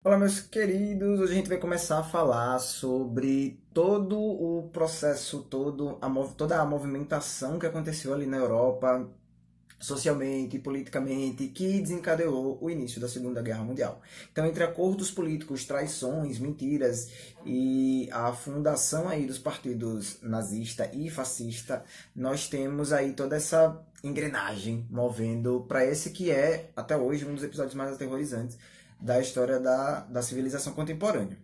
Olá, meus queridos. Hoje a gente vai começar a falar sobre todo o processo, toda a movimentação que aconteceu ali na Europa, socialmente, politicamente, que desencadeou o início da Segunda Guerra Mundial. Então, entre acordos políticos, traições, mentiras e a fundação aí dos partidos nazista e fascista, nós temos aí toda essa engrenagem movendo para esse que é, até hoje, um dos episódios mais aterrorizantes da história da civilização contemporânea.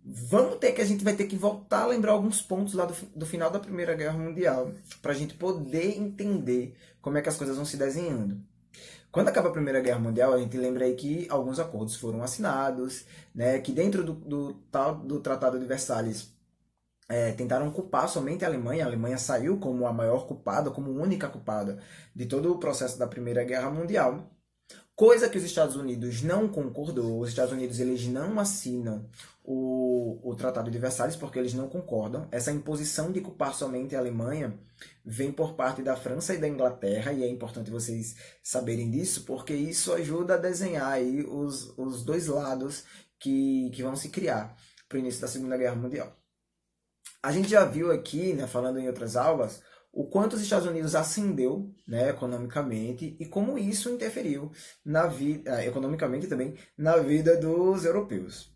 A gente vai ter que voltar a lembrar alguns pontos lá do final da Primeira Guerra Mundial, para a gente poder entender como é que as coisas vão se desenhando. Quando acaba a Primeira Guerra Mundial, a gente lembra aí que alguns acordos foram assinados, né, que dentro do Tratado de Versalhes tentaram culpar somente a Alemanha saiu como a maior culpada, como única culpada de todo o processo da Primeira Guerra Mundial. Coisa que os Estados Unidos não concordou. Os Estados Unidos eles não assinam o Tratado de Versalhes porque eles não concordam. Essa imposição de culpar somente a Alemanha vem por parte da França e da Inglaterra, e é importante vocês saberem disso, porque isso ajuda a desenhar aí os dois lados que vão se criar para o início da Segunda Guerra Mundial. A gente já viu aqui, né, falando em outras aulas, o quanto os Estados Unidos ascendeu, né, economicamente, e como isso interferiu na vida, economicamente também, na vida dos europeus.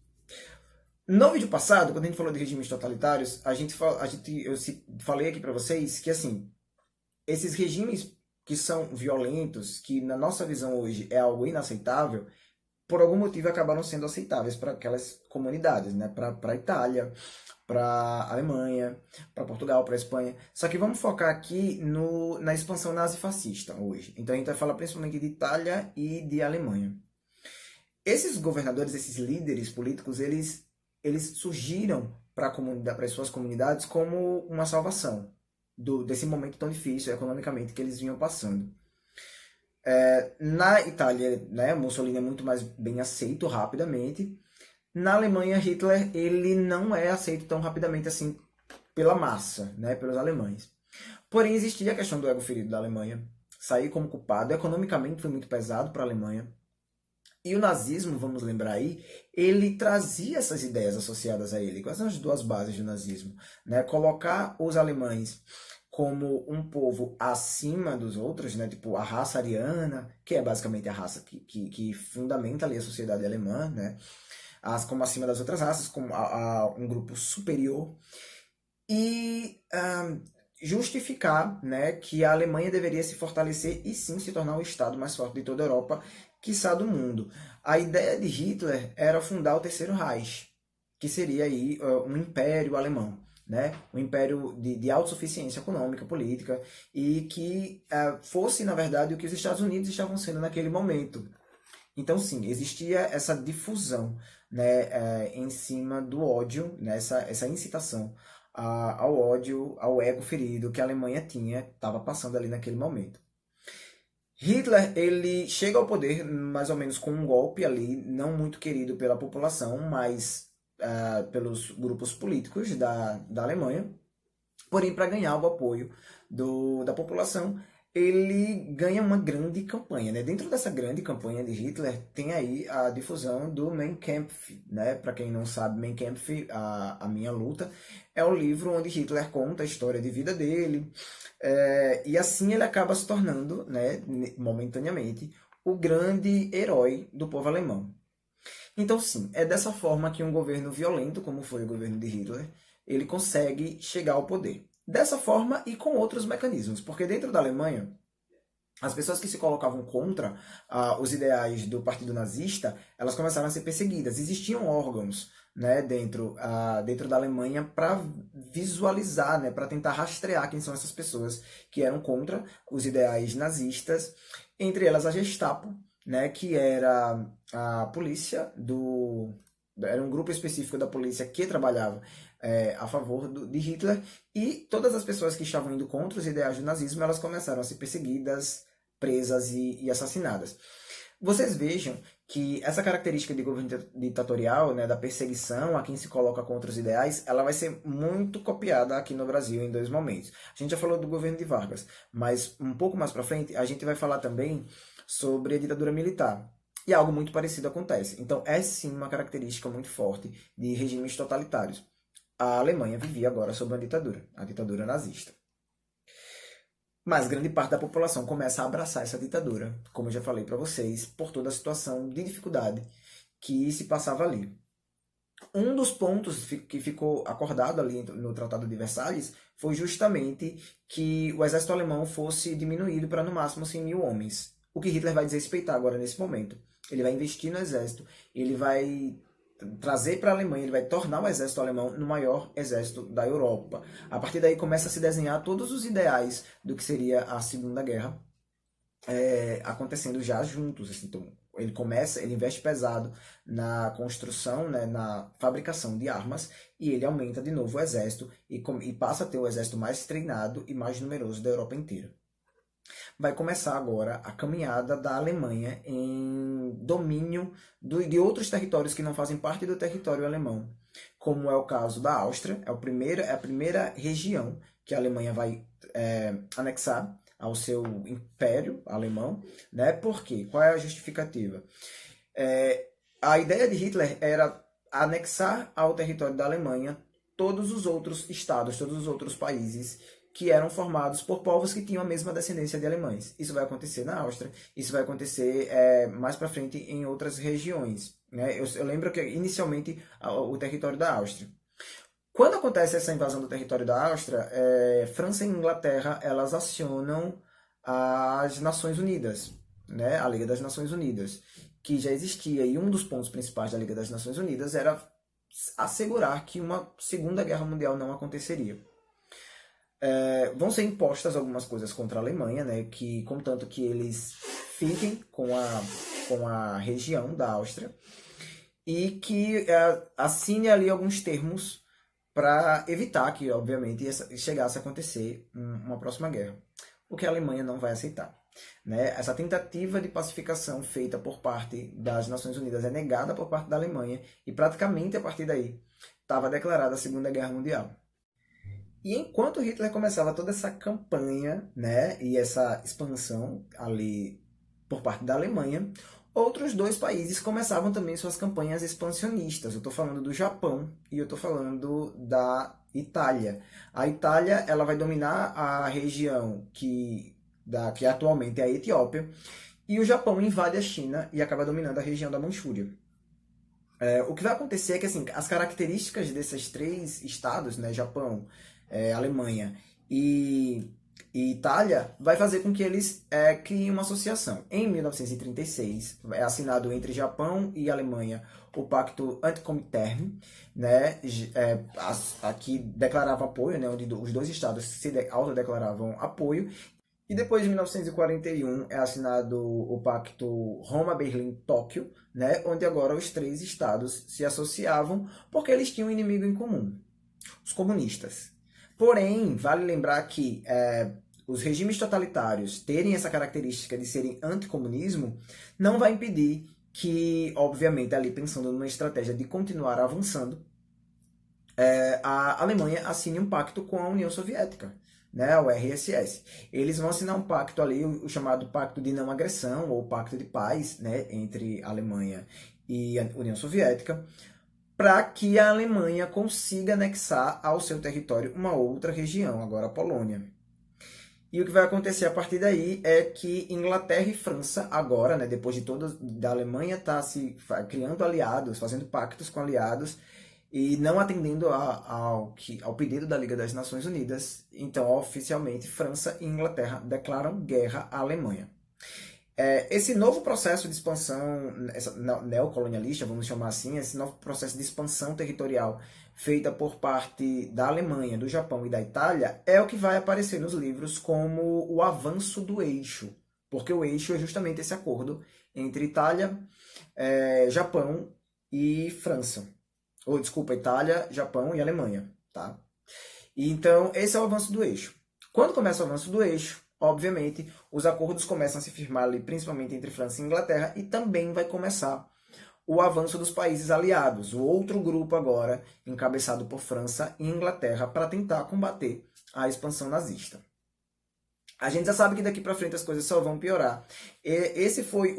No vídeo passado, quando a gente falou de regimes totalitários, falei aqui para vocês que assim, esses regimes que são violentos, que na nossa visão hoje é algo inaceitável, por algum motivo acabaram sendo aceitáveis para aquelas comunidades, né? Para a Itália, para a Alemanha, para Portugal, para a Espanha. Só que vamos focar aqui na expansão nazifascista hoje. Então a gente vai falar principalmente de Itália e de Alemanha. Esses governadores, esses líderes políticos, eles surgiram para as suas comunidades como uma salvação desse momento tão difícil economicamente que eles vinham passando. Na Itália, né, Mussolini é muito mais bem aceito rapidamente. Na Alemanha, Hitler ele não é aceito tão rapidamente assim pela massa, né, pelos alemães. Porém, existia a questão do ego ferido da Alemanha, sair como culpado. Economicamente foi muito pesado para a Alemanha. E o nazismo, vamos lembrar aí, ele trazia essas ideias associadas a ele. Quais são as duas bases do nazismo? Né? Colocar os alemães como um povo acima dos outros, né? Tipo a raça ariana, que é basicamente a raça que fundamenta ali a sociedade alemã, né? Como acima das outras raças, como um grupo superior. E justificar, né, que a Alemanha deveria se fortalecer e sim se tornar o Estado mais forte de toda a Europa, quiçá do mundo. A ideia de Hitler era fundar o Terceiro Reich, que seria aí um império alemão, né? Um império de autossuficiência econômica, política, e que fosse, na verdade, o que os Estados Unidos estavam sendo naquele momento. Então, sim, existia essa difusão, né, em cima do ódio, né, essa incitação ao ódio, ao ego ferido que a Alemanha estava passando ali naquele momento. Hitler, ele chega ao poder mais ou menos com um golpe ali, não muito querido pela população, mas pelos grupos políticos da Alemanha. Porém, para ganhar o apoio da população, ele ganha uma grande campanha, né? Dentro dessa grande campanha de Hitler, tem aí a difusão do Mein Kampf, né? Para quem não sabe, Mein Kampf, a Minha Luta, é o livro onde Hitler conta a história de vida dele, e assim ele acaba se tornando, né, momentaneamente, o grande herói do povo alemão. Então, sim, é dessa forma que um governo violento, como foi o governo de Hitler, ele consegue chegar ao poder. Dessa forma e com outros mecanismos, porque dentro da Alemanha, as pessoas que se colocavam contra os ideais do Partido Nazista, elas começaram a ser perseguidas. Existiam órgãos, né, dentro da Alemanha para visualizar, né, para tentar rastrear quem são essas pessoas que eram contra os ideais nazistas, entre elas a Gestapo, né, que era a polícia era um grupo específico da polícia que trabalhava a favor de Hitler, e todas as pessoas que estavam indo contra os ideais do nazismo, elas começaram a ser perseguidas, presas e assassinadas. Vocês vejam que essa característica de governo ditatorial, né, da perseguição a quem se coloca contra os ideais, ela vai ser muito copiada aqui no Brasil em dois momentos. A gente já falou do governo de Vargas, mas um pouco mais para frente a gente vai falar também sobre a ditadura militar. E algo muito parecido acontece. Então, é sim uma característica muito forte de regimes totalitários. A Alemanha vivia agora sob uma ditadura, a ditadura nazista. Mas grande parte da população começa a abraçar essa ditadura, como eu já falei para vocês, por toda a situação de dificuldade que se passava ali. Um dos pontos que ficou acordado ali no Tratado de Versalhes foi justamente que o exército alemão fosse diminuído para no máximo 100 mil homens. O que Hitler vai desrespeitar agora nesse momento. Ele vai investir no exército, ele vai trazer para a Alemanha, ele vai tornar o exército alemão no maior exército da Europa. A partir daí começa a se desenhar todos os ideais do que seria a Segunda Guerra acontecendo já juntos. Assim, então, ele investe pesado na construção, né, na fabricação de armas, e ele aumenta de novo o exército e passa a ter o exército mais treinado e mais numeroso da Europa inteira. Vai começar agora a caminhada da Alemanha em domínio de outros territórios que não fazem parte do território alemão, como é o caso da Áustria. É a primeira região que a Alemanha vai anexar ao seu império alemão, né? Por quê? Qual é a justificativa? A ideia de Hitler era anexar ao território da Alemanha todos os outros estados, todos os outros países que eram formados por povos que tinham a mesma descendência de alemães. Isso vai acontecer na Áustria, isso vai acontecer mais para frente em outras regiões. Né? Eu lembro que inicialmente o território da Áustria. Quando acontece essa invasão do território da Áustria, França e Inglaterra elas acionam as Nações Unidas, né? A Liga das Nações Unidas, que já existia, e um dos pontos principais da Liga das Nações Unidas era assegurar que uma Segunda Guerra Mundial não aconteceria. Vão ser impostas algumas coisas contra a Alemanha, né? Que, contanto que eles fiquem com a região da Áustria e que assine ali alguns termos para evitar que, obviamente, chegasse a acontecer uma próxima guerra. O que a Alemanha não vai aceitar. Né? Essa tentativa de pacificação feita por parte das Nações Unidas é negada por parte da Alemanha e praticamente a partir daí estava declarada a Segunda Guerra Mundial. E enquanto Hitler começava toda essa campanha, né, e essa expansão ali por parte da Alemanha, outros dois países começavam também suas campanhas expansionistas. Eu estou falando do Japão e eu estou falando da Itália. A Itália ela vai dominar a região que atualmente é a Etiópia, e o Japão invade a China e acaba dominando a região da Manchúria. O que vai acontecer é que assim, as características desses três estados, né, Japão, Alemanha e Itália, vai fazer com que eles criem uma associação. Em 1936, é assinado entre Japão e Alemanha o Pacto Anticomintern, né, que declarava apoio, né, onde os dois estados se autodeclaravam apoio. E depois de 1941 é assinado o Pacto Roma-Berlim-Tóquio, né, onde agora os três estados se associavam porque eles tinham um inimigo em comum, os comunistas. Porém, vale lembrar que os regimes totalitários terem essa característica de serem anticomunismo não vai impedir que, obviamente, ali pensando numa estratégia de continuar avançando, a Alemanha assine um pacto com a União Soviética, né, o RSS. Eles vão assinar um pacto ali, o chamado Pacto de Não Agressão, ou Pacto de Paz, né, entre a Alemanha e a União Soviética, para que a Alemanha consiga anexar ao seu território uma outra região, agora a Polônia. E o que vai acontecer a partir daí é que Inglaterra e França, agora, né, depois de da Alemanha estar se criando aliados, fazendo pactos com aliados, e não atendendo ao pedido da Liga das Nações Unidas, então, oficialmente, França e Inglaterra declaram guerra à Alemanha. Esse novo processo de expansão neocolonialista, vamos chamar assim, esse novo processo de expansão territorial feita por parte da Alemanha, do Japão e da Itália, é o que vai aparecer nos livros como o avanço do eixo, porque o eixo é justamente esse acordo entre Itália, Japão e França. Ou, desculpa, Itália, Japão e Alemanha, tá? Então, esse é o avanço do eixo. Quando começa o avanço do eixo, obviamente, os acordos começam a se firmar ali, principalmente entre França e Inglaterra, e também vai começar o avanço dos países aliados, o outro grupo agora, encabeçado por França e Inglaterra, para tentar combater a expansão nazista. A gente já sabe que daqui para frente as coisas só vão piorar. Esse foi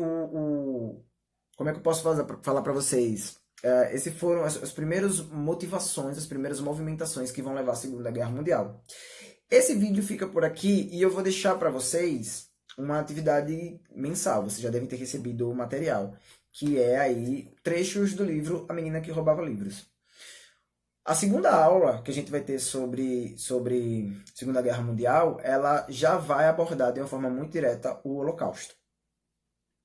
como é que eu posso falar para vocês? Esses foram as primeiras motivações, as primeiras movimentações que vão levar à Segunda Guerra Mundial. Esse vídeo fica por aqui e eu vou deixar para vocês uma atividade mensal. Vocês já devem ter recebido o material, que é aí trechos do livro A Menina que Roubava Livros. A segunda aula que a gente vai ter sobre Segunda Guerra Mundial, ela já vai abordar de uma forma muito direta o Holocausto.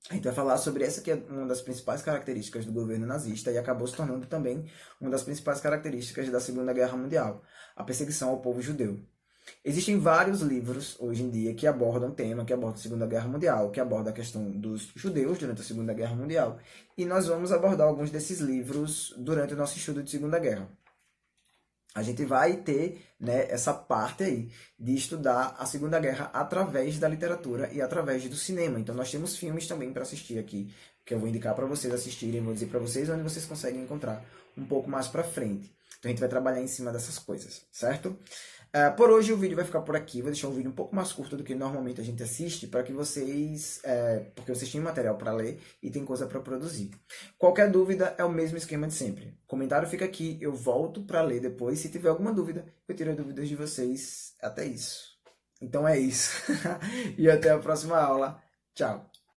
A gente vai falar sobre essa que é uma das principais características do governo nazista e acabou se tornando também uma das principais características da Segunda Guerra Mundial, a perseguição ao povo judeu. Existem vários livros hoje em dia que abordam o tema, que abordam a Segunda Guerra Mundial, que abordam a questão dos judeus durante a Segunda Guerra Mundial, e nós vamos abordar alguns desses livros durante o nosso estudo de Segunda Guerra. A gente vai ter, né, essa parte aí de estudar a Segunda Guerra através da literatura e através do cinema. Então nós temos filmes também para assistir aqui, que eu vou indicar para vocês assistirem, vou dizer para vocês onde vocês conseguem encontrar um pouco mais para frente. Então a gente vai trabalhar em cima dessas coisas, certo? Por hoje o vídeo vai ficar por aqui, vou deixar um vídeo um pouco mais curto do que normalmente a gente assiste, para que vocês, porque vocês têm material para ler e tem coisa para produzir. Qualquer dúvida é o mesmo esquema de sempre. O comentário fica aqui, eu volto para ler depois. Se tiver alguma dúvida, eu tiro as dúvidas de vocês. Até isso. Então é isso. E até a próxima aula. Tchau.